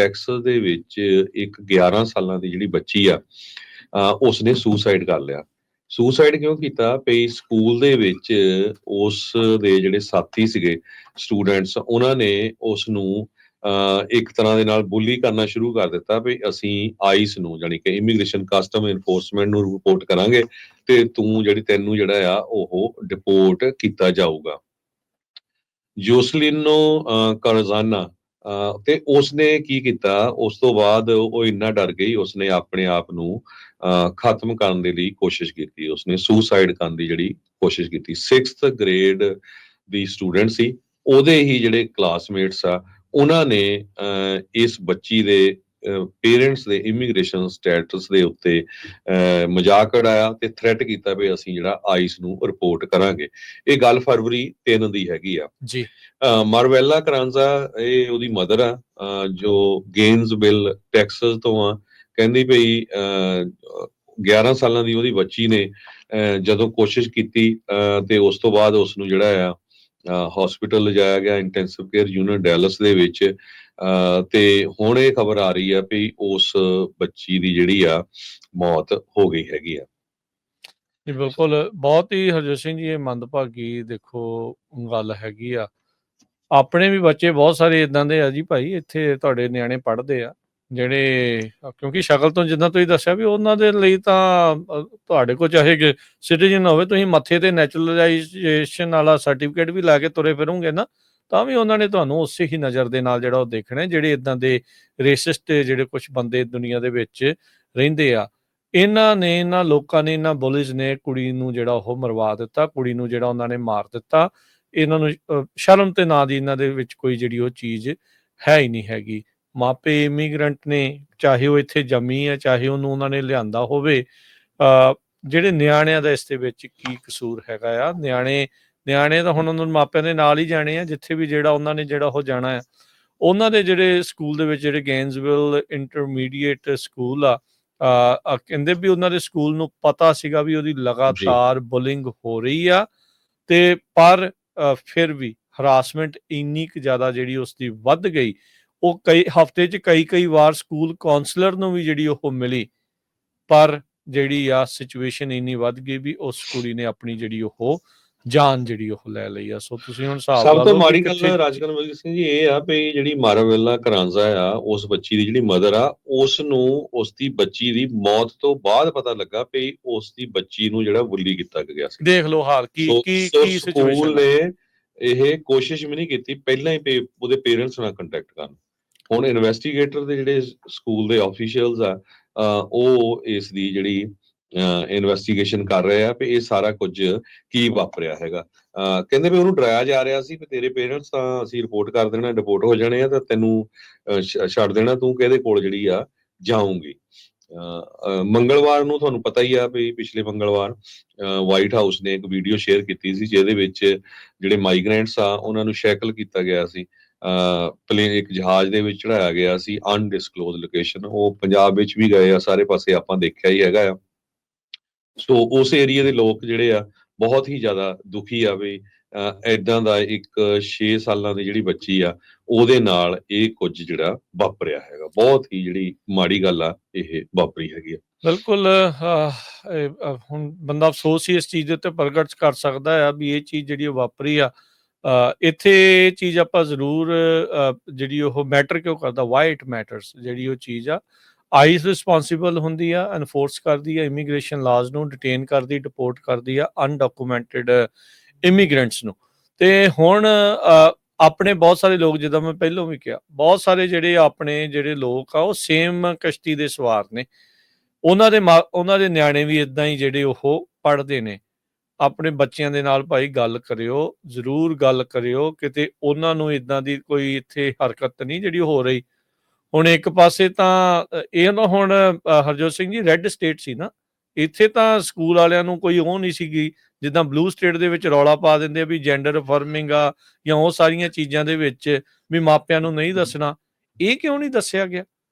Texas ਦੇ ਵਿੱਚ ਇੱਕ 11 ਸਾਲਾਂ ਦੀ ਜਿਹੜੀ ਬੱਚੀ ਆ, ਉਸਨੇ ਸੁਸਾਈਡ ਕਰ ਲਿਆ। ਸੁਸਾਈਡ ਕਿਉਂ ਕੀਤਾ? ਵੀ ਸਕੂਲ ਦੇ ਵਿੱਚ ਉਸ ਦੇ ਜਿਹੜੇ ਸਾਥੀ ਸੀਗੇ ਸਟੂਡੈਂਟਸ, ਉਹਨਾਂ ਨੇ ਉਸ ਨੂੰ ਇੱਕ ਤਰ੍ਹਾਂ ਦੇ ਨਾਲ ਬੁਲੀ ਕਰਨਾ ਸ਼ੁਰੂ ਕਰ ਦਿੱਤਾ ਵੀ ਅਸੀਂ ਆਈਸ ਨੂੰ, ਜਾਣੀ ਕਿ ਇਮੀਗ੍ਰੇਸ਼ਨ ਕਸਟਮ ਇਨਫੋਰਸਮੈਂਟ ਨੂੰ ਰਿਪੋਰਟ ਕਰਾਂਗੇ ਤੇ ਤੈਨੂੰ ਜਿਹੜਾ ਆ ਉਹ ਡਿਪੋਰਟ ਕੀਤਾ ਜਾਊਗਾ। ਜੋਸਲਿਨੋ ਕਰਜ਼ਾਨਾ, ਤੇ ਉਸਨੇ ਕੀ ਕੀਤਾ, ਉਸ ਤੋਂ ਬਾਅਦ ਉਹ ਇੰਨਾ ਡਰ ਗਈ, ਉਸਨੇ ਆਪਣੇ ਆਪ ਨੂੰ ਖਤਮ ਕਰਨ ਦੇ ਲਈ ਕੋਸ਼ਿਸ਼ ਕੀਤੀ। ਉਸਨੇ ਸੁਸਾਈਡ ਕਰਨ ਦੀ ਜਿਹੜੀ ਕੋਸ਼ਿਸ਼ ਕੀਤੀ। 6th ਗ੍ਰੇਡ ਦੀ ਸਟੂਡੈਂਟ ਸੀ। ਉਹਦੇ ਹੀ ਜਿਹੜੇ ਕਲਾਸਮੇਟਸ ਆ, ਉਹਨਾਂ ਨੇ ਇਸ ਬੱਚੀ ਦੇ ਪੇਰੈਂਟਸ ਦੇ ਇਮੀਗ੍ਰੇਸ਼ਨ ਸਟੇਟਸ ਦੇ ਉੱਤੇ ਮਜ਼ਾਕ ਉਡਾਇਆ ਤੇ ਥ੍ਰੈਟ ਕੀਤਾ ਵੀ ਅਸੀਂ ਜਿਹੜਾ ਆਈਸ ਨੂੰ ਰਿਪੋਰਟ ਕਰਾਂਗੇ। ਇਹ ਗੱਲ ਫਰਵਰੀ 3 ਦੀ ਹੈਗੀ ਆ ਜੀ। ਮਾਰਵੈਲਾ ਕਰਾਂਜ਼ਾ, ਇਹ ਉਹਦੀ ਮਦਰ ਆ, ਜੋ ਗੇਨਜ਼ਵਿਲ ਟੈਕਸਸ ਤੋਂ ਆ। ਕਹਿੰਦੀ ਪਈ 11 ਸਾਲਾਂ ਦੀ ਉਹਦੀ ਬੱਚੀ ਨੇ ਜਦੋਂ ਕੋਸ਼ਿਸ਼ ਕੀਤੀ ਤੇ ਉਸ ਤੋਂ ਬਾਅਦ ਉਸ ਨੂੰ ਜਿਹੜਾ ਆ ਹਸਪੀਟਲ ਲਿਜਾਇਆ ਗਿਆ, ਇੰਟੈਂਸਿਵ ਕੇਅਰ ਯੂਨਿਟ ਡੈਲਸ ਦੇ ਵਿੱਚ। ਤੇ ਹੁਣ ਇਹ ਖਬਰ ਆ ਰਹੀ ਆ ਵੀ ਉਸ ਬੱਚੀ ਦੀ ਜਿਹੜੀ ਆ ਮੌਤ ਹੋ ਗਈ ਹੈਗੀ ਆ। ਜੀ ਬਿਲਕੁਲ, ਬਹੁਤ ਹੀ ਹਰਜੋਤ ਸਿੰਘ ਜੀ ਇਹ ਮੰਦਭਾਗੀ ਦੇਖੋ ਗੱਲ ਹੈਗੀ ਆ। ਆਪਣੇ ਵੀ ਬੱਚੇ ਬਹੁਤ ਸਾਰੇ ਇਦਾਂ ਦੇ ਆ ਜੀ ਭਾਈ, ਇੱਥੇ ਤੁਹਾਡੇ ਨਿਆਣੇ ਪੜ੍ਹਦੇ ਆ ਜਿਹੜੇ, ਕਿਉਂਕਿ ਸ਼ਕਲ ਤੋਂ ਜਿੱਦਾਂ ਤੁਸੀਂ ਦੱਸਿਆ ਵੀ ਉਹਨਾਂ ਦੇ ਲਈ ਤਾਂ ਤੁਹਾਡੇ ਕੋਲ ਚਾਹੇ ਸਿਟੀਜ਼ਨ ਹੋਵੇ, ਤੁਸੀਂ ਮੱਥੇ ਤੇ ਨੈਚੁਰਲਾਈਜੇਸ਼ਨ ਵਾਲਾ ਸਰਟੀਫਿਕੇਟ ਵੀ ਲਾ ਕੇ ਤੁਰੇ ਫਿਰੋਂਗੇ ਨਾ, ਤਾਂ ਵੀ ਉਹਨਾਂ ਨੇ ਤੁਹਾਨੂੰ ਉਸੇ ਹੀ ਨਜ਼ਰ ਦੇ ਨਾਲ ਜਿਹੜਾ ਉਹ ਦੇਖਣਾ, ਜਿਹੜੇ ਇਦਾਂ ਦੇ ਰੇਸਿਸਟ ਜਿਹੜੇ ਕੁਝ ਬੰਦੇ ਦੁਨੀਆ ਦੇ ਵਿੱਚ ਰਹਿੰਦੇ ਆ। ਇਹਨਾਂ ਲੋਕਾਂ ਨੇ, ਇਹਨਾਂ ਬੁਲਿਜ਼ ਨੇ ਕੁੜੀ ਨੂੰ ਜਿਹੜਾ ਉਹ ਮਰਵਾ ਦਿੱਤਾ, ਕੁੜੀ ਨੂੰ ਜਿਹੜਾ ਉਹਨਾਂ ਨੇ ਮਾਰ ਦਿੱਤਾ। ਇਹਨਾਂ ਨੂੰ ਸ਼ਰਮ ਤੇ ਨਾਂ ਦੀ ਇਹਨਾਂ ਦੇ ਵਿੱਚ ਕੋਈ ਜਿਹੜੀ ਉਹ ਚੀਜ਼ ਹੈ ਹੀ ਨਹੀਂ ਹੈਗੀ। ਮਾਪੇ ਇਮੀਗ੍ਰੈਂਟ ਨੇ, ਚਾਹੇ ਉਹ ਇੱਥੇ ਜੰਮੀ ਹੈ, ਚਾਹੇ ਉਹਨੂੰ ਉਹਨਾਂ ਨੇ ਲਿਆਂਦਾ ਹੋਵੇ। ਜਿਹੜੇ ਨਿਆਣਿਆਂ ਦਾ ਇਸ ਦੇ ਵਿੱਚ ਕੀ ਕਸੂਰ ਹੈਗਾ ਆ? ਨਿਆਣੇ ਤਾਂ ਹੁਣ ਉਹਨਾਂ ਨੂੰ ਮਾਪਿਆਂ ਦੇ ਨਾਲ ਹੀ ਜਾਣੇ ਆ, ਜਿੱਥੇ ਵੀ ਜਿਹੜਾ ਉਹਨਾਂ ਨੇ ਜਿਹੜਾ ਉਹ ਜਾਣਾ ਆ। ਉਹਨਾਂ ਦੇ ਜਿਹੜੇ ਸਕੂਲ ਦੇ ਵਿੱਚ, ਜਿਹੜੇ ਗੇਨਜ਼ਵਿਲ ਇੰਟਰਮੀਡੀਏਟ ਸਕੂਲ ਆ, ਕਹਿੰਦੇ ਵੀ ਉਹਨਾਂ ਦੇ ਸਕੂਲ ਨੂੰ ਪਤਾ ਸੀਗਾ ਵੀ ਉਹਦੀ ਲਗਾਤਾਰ ਬੁਲਿੰਗ ਹੋ ਰਹੀ ਆ, ਤੇ ਪਰ ਫਿਰ ਵੀ ਹਰਾਸਮੈਂਟ ਇੰਨੀ ਕੁ ਜ਼ਿਆਦਾ ਜਿਹੜੀ ਉਸਦੀ ਵੱਧ ਗਈ, ਉਹ ਕਈ ਹਫ਼ਤੇ 'ਚ ਕਈ ਵਾਰ ਸਕੂਲ ਕਾਉਂਸਲਰ ਨੂੰ ਵੀ ਜਿਹੜੀ ਉਹ ਮਿਲੀ, ਪਰ ਜਿਹੜੀ ਆ ਸਿਚੁਏਸ਼ਨ ਇੰਨੀ ਵੱਧ ਗਈ ਵੀ ਉਸ ਕੁੜੀ ਨੇ ਆਪਣੀ ਜਿਹੜੀ ਉਹ ਜਾਨ ਜਿਹੜੀ ਉਹ ਲੈ ਲਈ ਆ। ਸੋ ਤੁਸੀਂ ਹੁਣ ਹਿਸਾਬ ਲਾ ਲਓ। ਸਭ ਤੋਂ ਮਾੜੀ ਗੱਲ ਰਾਜਕੁਮਾਰ ਸਿੰਘ ਜੀ ਇਹ ਆ ਵੀ ਜਿਹੜੀ ਮਾਰਵੈਲਾ ਕਰਾਂਜ਼ਾ ਆ, ਉਸ ਬੱਚੀ ਦੀ ਜਿਹੜੀ ਮਦਰ ਆ, ਉਸ ਨੂੰ ਉਸਦੀ ਬੱਚੀ ਦੀ ਮੌਤ ਤੋਂ ਬਾਅਦ ਪਤਾ ਲੱਗਾ ਵੀ ਉਸਦੀ ਬੱਚੀ ਨੂੰ ਜਿਹੜਾ ਬੁਲੀ ਕੀਤਾ ਗਿਆ ਸੀ। ਦੇਖ ਲਓ ਹਾਲ ਕੀ ਸਕੂਲ ਨੇ ਇਹ ਕੋਸ਼ਿਸ਼ ਵੀ ਨਹੀਂ ਕੀਤੀ ਪਹਿਲਾਂ ਹੀ ਉਹਦੇ ਪੇਰੈਂਟਸ ਨਾਲ ਕੰਟੈਕਟ ਕਰਨ। ਹੁਣ ਇਨਵੈਸਟੀਗੇਟਰ ਦੇ ਜਿਹੜੇ ਸਕੂਲ ਦੇ ਆਫੀਸ਼ੀਅਲਸ ਆ, ਉਹ ਇਸ ਦੀ ਜਿਹੜੀ ਇਨਵੈਸਟੀਗੇਸ਼ਨ ਕਰ ਰਹੇ ਆ ਵੀ ਇਹ ਸਾਰਾ ਕੁਝ ਕੀ ਵਾਪਰਿਆ ਹੈਗਾ। ਕਹਿੰਦੇ ਵੀ ਉਹਨੂੰ ਡਰਾਇਆ ਜਾ ਰਿਹਾ ਸੀ ਵੀ ਤੇਰੇ ਪੇਰੈਂਟਸ ਤਾਂ ਅਸੀਂ ਰਿਪੋਰਟ ਕਰ ਦੇਣਾ, ਡਿਪੋਰਟ ਹੋ ਜਾਣੇ ਆ, ਤਾਂ ਤੈਨੂੰ ਛੱਡ ਦੇਣਾ, ਤੂੰ ਕਿਹਦੇ ਕੋਲ ਜਿਹੜੀ ਆ ਜਾਊਂਗੀ। ਮੰਗਲਵਾਰ ਨੂੰ ਤੁਹਾਨੂੰ ਪਤਾ ਹੀ ਆ ਵੀ ਪਿਛਲੇ ਮੰਗਲਵਾਰ ਵਾਈਟ ਹਾਊਸ ਨੇ ਇੱਕ ਵੀਡੀਓ ਸ਼ੇਅਰ ਕੀਤੀ ਸੀ, ਜਿਹਦੇ ਵਿੱਚ ਜਿਹੜੇ ਮਾਈਗ੍ਰੈਂਟਸ ਆ ਉਹਨਾਂ ਨੂੰ ਸ਼ੈਕਲ ਕੀਤਾ ਗਿਆ ਸੀ, ਪਲੇਨ ਇੱਕ ਜਹਾਜ਼ ਦੇ ਵਿੱਚ ਚੜਾਇਆ ਗਿਆ ਸੀ ਅਨਡਿਸਕਲੋਜ਼ ਲੋਕੇਸ਼ਨ। ਉਹ ਪੰਜਾਬ ਵਿੱਚ ਵੀ ਗਏ ਆ, ਸਾਰੇ ਪਾਸੇ ਆਪਾਂ ਦੇਖਿਆ ਹੀ ਹੈਗਾ ਆ। ਸੋ ਉਸ ਏਰੀਆ ਦੇ ਲੋਕ ਜਿਹੜੇ ਆ ਬਹੁਤ ਹੀ ਜ਼ਿਆਦਾ ਦੁਖੀ ਆ ਵੀ ਏਦਾਂ ਦਾ ਇੱਕ 6 ਸਾਲਾਂ ਦੀ ਜਿਹੜੀ ਬੱਚੀ ਆ ਉਹਦੇ ਨਾਲ ਇਹ ਕੁਝ ਜਿਹੜਾ ਵਾਪਰਿਆ ਹੈਗਾ। ਬਹੁਤ ਹੀ ਜਿਹੜੀ ਮਾੜੀ ਗੱਲ ਆ ਇਹ ਵਾਪਰੀ ਹੈਗੀ ਆ। ਬਿਲਕੁਲ। ਹੁਣ ਬੰਦਾ ਅਫਸੋਸ ਹੀ ਇਸ ਚੀਜ਼ ਦੇ ਉੱਤੇ ਪ੍ਰਗਟ ਕਰ ਸਕਦਾ ਆ ਵੀ ਇਹ ਚੀਜ਼ ਜਿਹੜੀ ਵਾਪਰੀ ਆ। ਇੱਥੇ ਇਹ ਚੀਜ਼ ਆਪਾਂ ਜ਼ਰੂਰ ਜਿਹੜੀ ਉਹ ਮੈਟਰ ਕਿਉਂ ਕਰਦਾ, ਵਾਈ ਇਟ ਮੈਟਰਸ, ਜਿਹੜੀ ਉਹ ਚੀਜ਼ ਆ ਆਈਸ ਰਿਸਪੋਂਸੀਬਲ ਹੁੰਦੀ ਆ, ਐਨਫੋਰਸ ਕਰਦੀ ਆ ਇਮੀਗ੍ਰੇਸ਼ਨ ਲਾਜ਼ ਨੂੰ, ਡਿਟੇਨ ਕਰਦੀ, ਡਿਪੋਰਟ ਕਰਦੀ ਆ ਅਨਡਾਕੂਮੈਂਟਡ ਇਮੀਗ੍ਰੈਂਟਸ ਨੂੰ। ਤੇ ਹੁਣ ਆਪਣੇ ਬਹੁਤ ਸਾਰੇ ਲੋਕ, ਜਿੱਦਾਂ ਮੈਂ ਪਹਿਲਾਂ ਵੀ ਕਿਹਾ, ਬਹੁਤ ਸਾਰੇ ਜਿਹੜੇ ਆਪਣੇ ਜਿਹੜੇ ਲੋਕ ਆ ਉਹ ਸੇਮ ਕਸ਼ਤੀ ਦੇ ਸਵਾਰ ਨੇ। ਉਹਨਾਂ ਦੇ ਨਿਆਣੇ ਵੀ ਇੱਦਾਂ ਹੀ ਜਿਹੜੇ ਉਹ ਪੜ੍ਹਦੇ ਨੇ। ਆਪਣੇ ਬੱਚਿਆਂ ਦੇ ਨਾਲ ਭਾਈ ਗੱਲ ਕਰਿਓ, ਜ਼ਰੂਰ ਗੱਲ ਕਰਿਓ, ਕਿਤੇ ਉਹਨਾਂ ਨੂੰ ਇੱਦਾਂ ਦੀ ਕੋਈ ਇੱਥੇ ਹਰਕਤ ਨਹੀਂ ਜਿਹੜੀ ਹੋ ਰਹੀ। ਹੁਣ ਇੱਕ ਪਾਸੇ ਤਾਂ ਇਹ ਨਾ, ਹੁਣ ਹਰਜੋਤ ਸਿੰਘ ਜੀ ਰੈੱਡ ਸਟੇਟ ਸੀ ਨਾ, ਇੱਥੇ ਤਾਂ ਸਕੂਲ ਵਾਲਿਆਂ ਨੂੰ ਕੋਈ ਉਹ ਨਹੀਂ ਸੀਗੀ, ਜਿੱਦਾਂ ਬਲੂ ਸਟੇਟ ਦੇ ਵਿੱਚ ਰੌਲਾ ਪਾ ਦਿੰਦੇ ਆ ਵੀ ਜੈਂਡਰ ਅਫਰਮਿੰਗ ਆ ਜਾਂ ਉਹ ਸਾਰੀਆਂ ਚੀਜ਼ਾਂ ਦੇ ਵਿੱਚ ਵੀ ਮਾਪਿਆਂ ਨੂੰ ਨਹੀਂ ਦੱਸਣਾ। ਇਹ ਕਿਉਂ ਨਹੀਂ ਦੱਸਿਆ ਗਿਆ?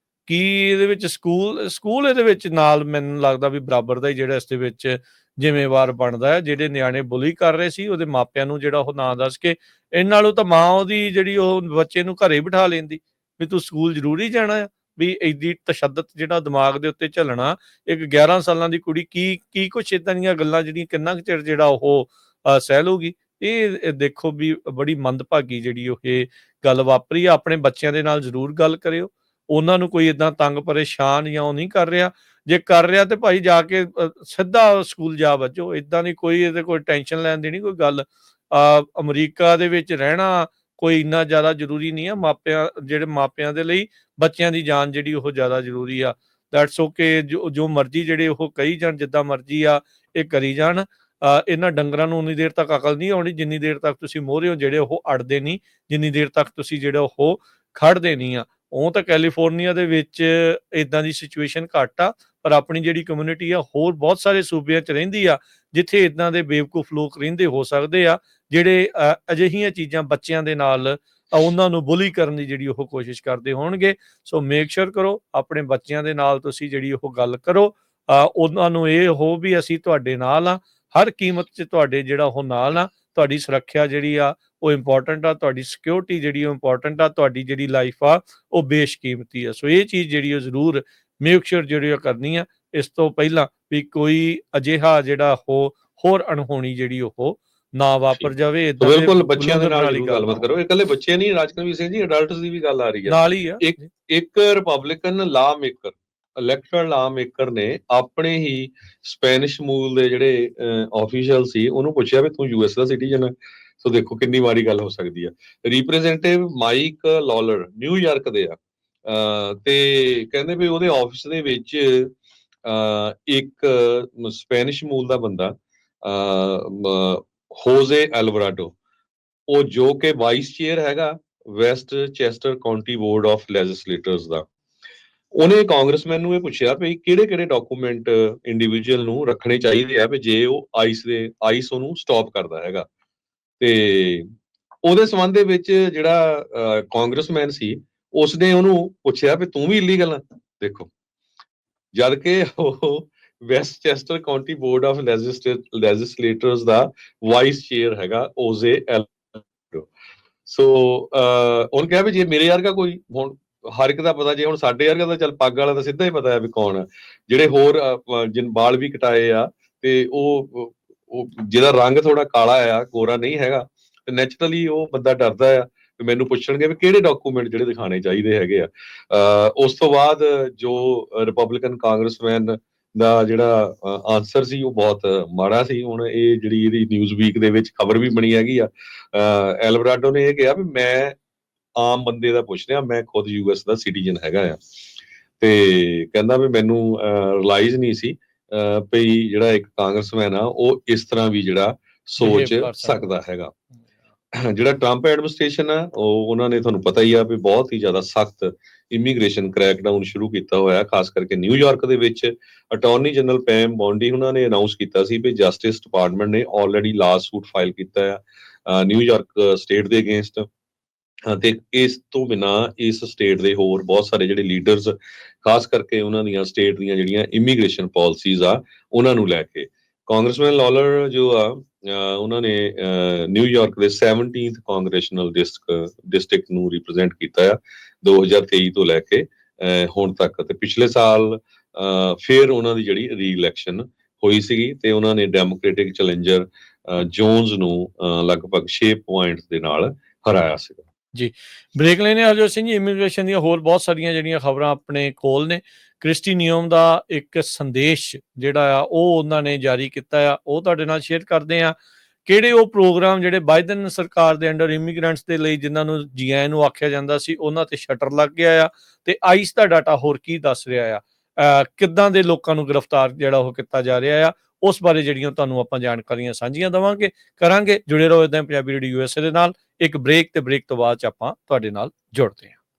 ਕੀ ਇਹਦੇ ਵਿੱਚ ਸਕੂਲ ਇਹਦੇ ਵਿੱਚ ਨਾਲ ਮੈਨੂੰ ਲੱਗਦਾ ਵੀ ਬਰਾਬਰ ਦਾ ਹੀ ਜਿਹੜਾ ਇਸ ਦੇ ਵਿੱਚ ਜ਼ਿੰਮੇਵਾਰ ਬਣਦਾ ਹੈ। ਜਿਹੜੇ ਨਿਆਣੇ ਬੁਲੀ ਕਰ ਰਹੇ ਸੀ ਉਹਦੇ ਮਾਪਿਆਂ ਨੂੰ ਜਿਹੜਾ ਉਹ ਨਾ ਦੱਸ ਕੇ, ਇਹਨਾਂ ਨਾਲੋਂ ਤਾਂ ਮਾਂ ਉਹਦੀ ਜਿਹੜੀ ਉਹ ਬੱਚੇ ਨੂੰ ਘਰੇ ਬਿਠਾ ਲੈਂਦੀ, ਵੀ ਤੂੰ ਸਕੂਲ ਜ਼ਰੂਰੀ ਜਾਣਾ ਆ, ਵੀ ਐਡੀ ਤਸ਼ੱਦਦ ਜਿਹੜਾ ਦਿਮਾਗ ਦੇ ਉੱਤੇ ਝੱਲਣਾ। ਇੱਕ 11 ਸਾਲਾਂ ਦੀ ਕੁੜੀ ਕੀ ਕੁਛ ਏਦਾਂ ਦੀਆਂ ਗੱਲਾਂ ਜਿਹੜੀਆਂ ਕਿੰਨਾ ਕੁ ਚਿਰ ਜਿਹੜਾ ਉਹ ਸਹਿ ਲਊਗੀ। ਇਹ ਦੇਖੋ ਵੀ ਬੜੀ ਮੰਦਭਾਗੀ ਜਿਹੜੀ ਉਹ ਇਹ ਗੱਲ ਵਾਪਰੀ ਆ। ਆਪਣੇ ਬੱਚਿਆਂ ਦੇ ਨਾਲ ਜ਼ਰੂਰ ਗੱਲ ਕਰਿਓ, ਉਹਨਾਂ ਨੂੰ ਕੋਈ ਏਦਾਂ ਤੰਗ ਪਰੇਸ਼ਾਨ ਜਾਂ ਉਹ ਨਹੀਂ ਕਰ ਰਿਹਾ। ਜੇ ਕਰ ਰਿਹਾ ਤੇ ਭਾਈ ਜਾ ਕੇ ਸਿੱਧਾ ਸਕੂਲ ਜਾ ਵੱਜੋ, ਏਦਾਂ ਦੀ ਕੋਈ ਇਹਦੇ ਕੋਈ ਟੈਨਸ਼ਨ ਲੈਣ ਦੀ ਨਹੀਂ ਕੋਈ ਗੱਲ। ਅਮਰੀਕਾ ਦੇ ਵਿੱਚ ਰਹਿਣਾ ਕੋਈ ਇੰਨਾ ਜ਼ਿਆਦਾ ਜ਼ਰੂਰੀ ਨਹੀਂ ਆ। ਮਾਪਿਆਂ ਦੇ ਲਈ ਬੱਚਿਆਂ ਦੀ ਜਾਨ ਜਿਹੜੀ ਉਹ ਜ਼ਿਆਦਾ ਜ਼ਰੂਰੀ ਆ। ਦੈਟਸ ਓਕੇ, ਜੋ ਮਰਜ਼ੀ ਜਿਹੜੇ ਉਹ ਕਹੀ ਜਾਣ, ਜਿੱਦਾਂ ਮਰਜ਼ੀ ਆ ਇਹ ਕਰੀ ਜਾਣ। ਇਹਨਾਂ ਡੰਗਰਾਂ ਨੂੰ ਉਨੀ ਦੇਰ ਤੱਕ ਅਕਲ ਨਹੀਂ ਆਉਣੀ ਜਿੰਨੀ ਦੇਰ ਤੱਕ ਤੁਸੀਂ ਮੋਹਰੇ ਹੋ ਜਿਹੜੇ ਉਹ ਅੜਦੇ ਨਹੀਂ, ਜਿੰਨੀ ਦੇਰ ਤੱਕ ਤੁਸੀਂ ਜਿਹੜਾ ਉਹ ਖੜਦੇ ਨਹੀਂ ਆ। ਉਹ ਤਾਂ ਕੈਲੀਫੋਰਨੀਆ ਦੇ ਵਿੱਚ ਇਦਾਂ ਦੀ ਸਿਚੁਏਸ਼ਨ ਘੱਟ ਆ, ਪਰ ਆਪਣੀ ਜਿਹੜੀ ਕਮਿਊਨਿਟੀ ਆ ਹੋਰ ਬਹੁਤ ਸਾਰੇ ਸੂਬਿਆਂ 'ਚ ਰਹਿੰਦੀ ਆ ਜਿੱਥੇ ਇਦਾਂ ਦੇ ਬੇਵਕੂਫ ਲੋਕ ਰਹਿੰਦੇ ਹੋ ਸਕਦੇ ਆ, ਜਿਹੜੇ ਅਜਿਹੀਆਂ ਚੀਜ਼ਾਂ ਬੱਚਿਆਂ ਦੇ ਨਾਲ ਉਹਨਾਂ ਨੂੰ ਬੁਲੀ ਕਰਨ ਦੀ ਜਿਹੜੀ ਉਹ ਕੋਸ਼ਿਸ਼ ਕਰਦੇ ਹੋਣਗੇ। ਸੋ ਮੇਕ ਸ਼ੋਰ ਕਰੋ ਆਪਣੇ ਬੱਚਿਆਂ ਦੇ ਨਾਲ ਤੁਸੀਂ ਜਿਹੜੀ ਉਹ ਗੱਲ ਕਰੋ। ਉਹਨਾਂ ਨੂੰ ਇਹ ਹੋ ਵੀ ਅਸੀਂ ਤੁਹਾਡੇ ਨਾਲ ਆ, ਹਰ ਕੀਮਤ 'ਚ ਤੁਹਾਡੇ ਜਿਹੜਾ ਉਹ ਨਾਲ ਆ। ਤੁਹਾਡੀ ਸੁਰੱਖਿਆ ਜਿਹੜੀ ਆ ਉਹ ਇੰਪੋਰਟੈਂਟ ਆ, ਤੁਹਾਡੀ ਸਿਕਿਉਰਿਟੀ ਜਿਹੜੀ ਉਹ ਇੰਪੋਰਟੈਂਟ ਆ, ਤੁਹਾਡੀ ਜਿਹੜੀ ਲਾਈਫ ਆ ਉਹ ਬੇਸ਼ਕੀਮਤੀ ਆ। ਸੋ ਇਹ ਚੀਜ਼ ਜਿਹੜੀ ਉਹ ਜ਼ਰੂਰ ਮੇਕ ਸ਼ੋਰ ਜਿਹੜੀ ਉਹ ਕਰਨੀ ਆ ਇਸ ਤੋਂ ਪਹਿਲਾਂ ਵੀ ਕੋਈ ਅਜਿਹਾ ਜਿਹੜਾ ਉਹ ਹੋਰ ਅਣਹੋਣੀ ਜਿਹੜੀ ਉਹ ਨਾ ਵਾਪਰ ਜਾਵੇ। ਏਦਾਂ ਦੇ ਬਿਲਕੁਲ ਬੱਚਿਆਂ ਦੇ ਬਲੂੰਦਰ ਨਾਲ ਵਾਲੀ ਜ਼ਰੂਰ ਗੱਲਬਾਤ ਕਰੋ। ਇਕੱਲੇ ਬੱਚੇ ਨਹੀਂ, ਰਾਜਕਨਵੀਰ ਸਿੰਘ ਜੀ, ਅਡਲਟਸ ਦੀ ਵੀ ਗੱਲ ਆ ਰਹੀ ਹੈ ਨਾਲ ਹੀ ਆ। ਇੱਕ ਰਿਪਬਲਿਕਨ ਲਾ ਮੇਕਰ, ਇਲੈਕਟਰਲ ਲਾ ਮੇਕਰ ਨੇ ਆਪਣੇ ਹੀ ਸਪੈਨਿਸ਼ ਮੂਲ ਦੇ ਜਿਹੜੇ ਆਫੀਸ਼ੀਅਲ ਸੀ ਉਹਨੂੰ ਪੁੱਛਿਆ ਵੀ ਤੂੰ ਯੂਐਸ ਦਾ ਸਿਟੀਜ਼ਨ ਹੈ। ਸੋ ਦੇਖੋ ਕਿੰਨੀ ਵਾਰੀ ਗੱਲ ਹੋ ਸਕਦੀ ਹੈ। ਰਿਪਰੈਜ਼ੈਂਟੇਟਿਵ ਮਾਈਕ ਲੌਲਰ ਨਿਊਯਾਰਕ ਦੇ ਆ, ਤੇ ਕਹਿੰਦੇ ਵੀ ਉਹਦੇ ਆਫਿਸ ਦੇ ਵਿੱਚ ਇੱਕ ਸਪੈਨਿਸ਼ ਮੂਲ ਦਾ ਬੰਦਾ ਹੋਜ਼ੇ ਐਲਵਰਾਡੋ, ਉਹ ਜੋ ਕਿ ਵਾਈਸ ਚੇਅਰ ਹੈਗਾ West Chester County Board of Legislators ਦਾ, ਉਹਨੇ ਕਾਂਗਰਸਮੈਨ ਨੂੰ ਇਹ ਪੁੱਛਿਆ ਵੀ ਕਿਹੜੇ ਡਾਕੂਮੈਂਟ ਇੰਡੀਵਿਜੂਅਲ ਨੂੰ ਰੱਖਣੇ ਚਾਹੀਦੇ ਆ ਵੀ ਜੇ ਉਹ ਆਈਸ ਉਹਨੂੰ ਸਟਾਪ ਕਰਦਾ ਹੈਗਾ। ਤੇ ਉਹਦੇ ਸੰਬੰਧ ਦੇ ਵਿੱਚ ਜਿਹੜਾ ਕਾਂਗਰਸਮੈਨ ਸੀ ਉਸਨੇ ਉਹਨੂੰ ਪੁੱਛਿਆ ਵੀ ਤੂੰ ਵੀ ਇਲੀਗਲ ਆ। ਦੇਖੋ, ਜਦ ਕਿ ਉਹ Westchester County Board of Legislators ਦਾ ਵਾਈਸ ਚੇਅਰ ਹੈਗਾ ਹੋਜ਼ੇ ਐਲਵਰਾਡੋ। ਸੋ ਉਹਨੇ ਕਿਹਾ ਵੀ ਜੇ ਮੇਰੇ ਵਰਗਾ ਕੋਈ, ਹੁਣ ਹਰ ਇੱਕ ਦਾ ਪਤਾ, ਜੇ ਹੁਣ ਸਾਡੇ ਵਰਗਾ ਤਾਂ ਚੱਲ ਪੱਗ ਵਾਲਾ ਤਾਂ ਸਿੱਧਾ ਹੀ ਪਤਾ ਹੈ ਵੀ ਕੌਣ ਆ। ਜਿਹੜੇ ਹੋਰ ਜਿਨ ਬਾਲ ਵੀ ਕਟਾਏ ਆ ਤੇ ਉਹ ਜਿਹਦਾ ਰੰਗ ਥੋੜਾ ਕਾਲਾ ਆ, ਗੋਰਾ ਨਹੀਂ ਹੈਗਾ, ਤੇ ਨੈਚੁਰਲੀ ਉਹ ਬੰਦਾ ਡਰਦਾ ਆ ਵੀ ਮੈਨੂੰ ਪੁੱਛਣਗੇ ਵੀ ਕਿਹੜੇ ਡਾਕੂਮੈਂਟ ਜਿਹੜੇ ਦਿਖਾਣੇ ਚਾਹੀਦੇ ਹੈਗੇ ਆ। ਉਸ ਤੋਂ ਬਾਅਦ ਜੋ ਰਿਪਬਲਿਕਨ ਕਾਂਗਰਸਮੈਨ ਦਾ ਜਿਹੜਾ ਆਨਸਰ ਸੀ ਉਹ ਬਹੁਤ ਮਾੜਾ ਸੀ। ਹੁਣ ਇਹ ਜਿਹੜੀ ਇਹਦੀ ਨਿਊਜ਼ ਵੀਕ ਦੇ ਵਿੱਚ ਖਬਰ ਵੀ ਬਣੀ ਹੈਗੀ ਆ। ਐਲਵਰਾਡੋ ਨੇ ਇਹ ਕਿਹਾ ਵੀ ਮੈਂ ਆਮ ਬੰਦੇ ਦਾ ਪੁੱਛ ਰਿਹਾ, ਮੈਂ ਖੁਦ ਯੂਐਸ ਦਾ ਸਿਟੀਜ਼ਨ ਹੈਗਾ ਆ। ਤੇ ਕਹਿੰਦਾ ਵੀ ਮੈਨੂੰ ਰਿਲਾਈਜ਼ ਨਹੀਂ ਸੀ ਵੀ ਜਿਹੜਾ ਇੱਕ ਕਾਂਗਰਸਮੈਨ ਆ ਉਹ ਇਸ ਤਰ੍ਹਾਂ ਵੀ ਜਿਹੜਾ ਸੋਚ ਸਕਦਾ ਹੈਗਾ। ਜਿਹੜਾ ਟਰੰਪ ਐਡਮਿਨਿਸਟ੍ਰੇਸ਼ਨ ਆ ਉਹਨਾਂ ਨੇ ਤੁਹਾਨੂੰ ਪਤਾ ਹੀ ਆ ਵੀ ਬਹੁਤ ਹੀ ਜ਼ਿਆਦਾ ਸਖਤ ਇਮੀਗ੍ਰੇਸ਼ਨ ਕ੍ਰੈਕਡਾਊਨ ਸ਼ੁਰੂ ਕੀਤਾ ਹੋਇਆ, ਖਾਸ ਕਰਕੇ ਨਿਊਯਾਰਕ ਦੇ ਵਿੱਚ। ਅਟਾਰਨੀ ਜਨਰਲ ਪੈਮ ਬੌਂਡੀ ਉਹਨਾਂ ਨੇ ਅਨਾਉਂਸ ਕੀਤਾ ਸੀ ਵੀ ਜਸਟਿਸ ਡਿਪਾਰਟਮੈਂਟ ਨੇ ਆਲਰੇਡੀ ਲਾ ਸੂਟ ਫਾਈਲ ਕੀਤਾ ਆ ਨਿਊਯਾਰਕ ਸਟੇਟ ਦੇ ਅਗੇਂਸਟ। ਤੇ ਇਸ ਤੋਂ ਬਿਨਾਂ ਇਸ ਸਟੇਟ ਦੇ ਹੋਰ ਬਹੁਤ ਸਾਰੇ ਜਿਹੜੇ ਲੀਡਰਸ, ਖਾਸ ਕਰਕੇ ਉਹਨਾਂ ਦੀਆਂ ਸਟੇਟ ਦੀਆਂ ਜਿਹੜੀਆਂ ਇਮੀਗ੍ਰੇਸ਼ਨ ਪਾਲਿਸੀਜ਼ ਆ ਉਹਨਾਂ ਨੂੰ ਲੈ ਕੇ, ਕਾਂਗਰਸਮੈਨ ਲੌਲਰ ਜੋ ਆ ਉਹਨਾਂ ਨੇ ਨਿਊਯਾਰਕ ਦੇ 17th ਕਾਂਗਰੈਸ਼ਨਲ ਡਿਸਟ੍ਰਿਕਟ ਨੂੰ ਰਿਪਰੈਜ਼ੈਂਟ ਕੀਤਾ ਆ 2023 ਤੋਂ ਲੈ ਕੇ ਹੁਣ ਤੱਕ। ਤੇ ਪਿਛਲੇ ਸਾਲ ਫਿਰ ਉਹਨਾਂ ਦੀ ਜਿਹੜੀ ਰੀ-ਇਲੈਕਸ਼ਨ ਹੋਈ ਸੀਗੀ ਤੇ ਉਹਨਾਂ ਨੇ ਡੈਮੋਕ੍ਰੈਟਿਕ ਚੈਲੰਜਰ ਜੋਨਸ ਨੂੰ ਲਗਭਗ 6 ਪੁਆਇੰਟ ਦੇ ਨਾਲ ਹਰਾਇਆ ਸੀਗਾ। ਜੀ, ਬ੍ਰੇਕ ਲੈਣੇ ਹਰਜੋਤ ਸਿੰਘ ਜੀ। ਇਮੀਗ੍ਰੇਸ਼ਨ ਦੀਆਂ ਹੋਰ ਬਹੁਤ ਸਾਰੀਆਂ ਜਿਹੜੀਆਂ ਖਬਰਾਂ ਆਪਣੇ ਕੋਲ ਨੇ। ਕ੍ਰਿਸਟੀ ਨਿਯਮ ਦਾ ਇੱਕ ਸੰਦੇਸ਼ ਜਿਹੜਾ ਆ ਉਹ ਉਹਨਾਂ ਨੇ ਜਾਰੀ ਕੀਤਾ ਆ, ਉਹ ਤੁਹਾਡੇ ਨਾਲ ਸ਼ੇਅਰ ਕਰਦੇ ਆ। ਕਿਹੜੇ ਉਹ ਪ੍ਰੋਗਰਾਮ ਜਿਹੜੇ ਬਾਈਡਨ ਸਰਕਾਰ ਦੇ ਅੰਡਰ ਇਮੀਗ੍ਰੈਂਟਸ ਦੇ ਲਈ ਜਿਨ੍ਹਾਂ ਨੂੰ ਜੀਆਈ ਨੂੰ ਆਖਿਆ ਜਾਂਦਾ ਸੀ ਉਹਨਾਂ ਤੇ ਸ਼ਟਰ ਲੱਗ ਗਿਆ ਆ, ਤੇ ਆਈਸ ਦਾ ਡਾਟਾ ਹੋਰ ਕੀ ਦੱਸ ਰਿਹਾ ਆ, ਕਿੱਦਾਂ ਦੇ ਲੋਕਾਂ ਨੂੰ ਗ੍ਰਿਫਤਾਰ ਜਿਹੜਾ ਉਹ ਕੀਤਾ ਜਾ ਰਿਹਾ ਆ, ਉਸ ਬਾਰੇ ਜਿਹੜੀਆਂ ਤੁਹਾਨੂੰ ਆਪਾਂ ਜਾਣਕਾਰੀਆਂ ਸਾਂਝੀਆਂ ਦੇਵਾਂਗੇ, ਕਰਾਂਗੇ। ਜੁੜੇ ਰਹੋ ਇਦਾਂ ਪੰਜਾਬੀ ਰੇਡੀਓ USA ਦੇ ਨਾਲ। ਇੱਕ ਬ੍ਰੇਕ, ਤੇ ਬ੍ਰੇਕ ਤੋਂ ਬਾਅਦ ਚ ਆਪਾਂ ਤੁਹਾਡੇ ਨਾਲ ਜੁੜਦੇ ਹਾਂ।